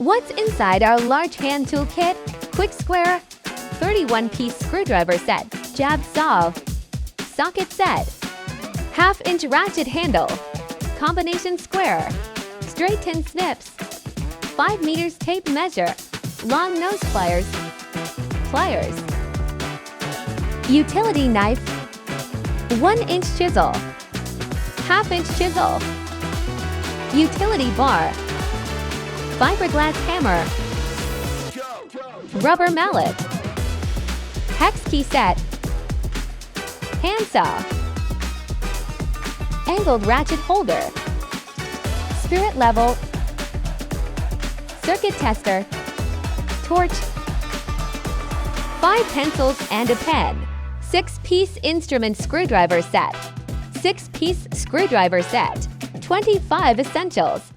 What's inside our large hand toolkit? Quick square, 31-piece screwdriver set, jab saw, socket set, half-inch ratchet handle, combination square, straight tin snips, 5 meters tape measure, long nose pliers, utility knife, 1-inch chisel, half-inch chisel, utility bar, fiberglass hammer, rubber mallet, hex key set, handsaw, angled ratchet holder, spirit level, circuit tester, torch, 5 pencils and a pen, 6-piece instrument screwdriver set, 6-piece screwdriver set, 25 essentials.